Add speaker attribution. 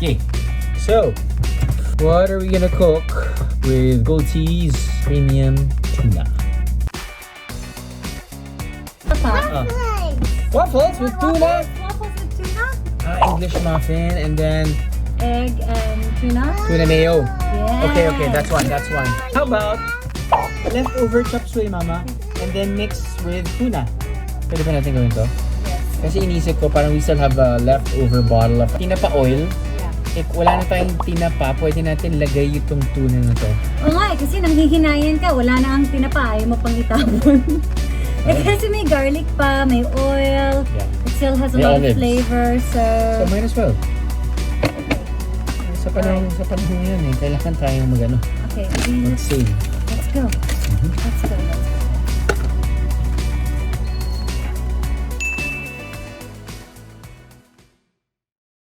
Speaker 1: Okay, so what are we gonna cook with Gold Sea's premium tuna? Waffles with tuna.
Speaker 2: Waffles with tuna.
Speaker 1: English muffin and then
Speaker 2: Egg and tuna.
Speaker 1: tuna mayo.
Speaker 2: Yeah.
Speaker 1: Okay, that's one. How about leftover chopsuey, mama, and then mix with tuna? Pwede ba natin gawin to?
Speaker 2: Yes.
Speaker 1: Kasi inisip ko parang we still have a leftover bottle of tinapa oil.
Speaker 2: Yeah.
Speaker 1: Wala na tayong tinapa, pwede natin lagay itong tuna na to.
Speaker 2: Oo nga, kasi nanghihinayan ka. Wala na ang tinapa. Ayaw mo pang itapon. Kasi may garlic pa, may oil.
Speaker 1: Yeah.
Speaker 2: It still has a
Speaker 1: May
Speaker 2: lot
Speaker 1: olives.
Speaker 2: of flavor. So
Speaker 1: might as well. Sa panahon yan eh, kailangan tayong magano.
Speaker 2: okay,
Speaker 1: Let's save.
Speaker 2: let's go. Let's go.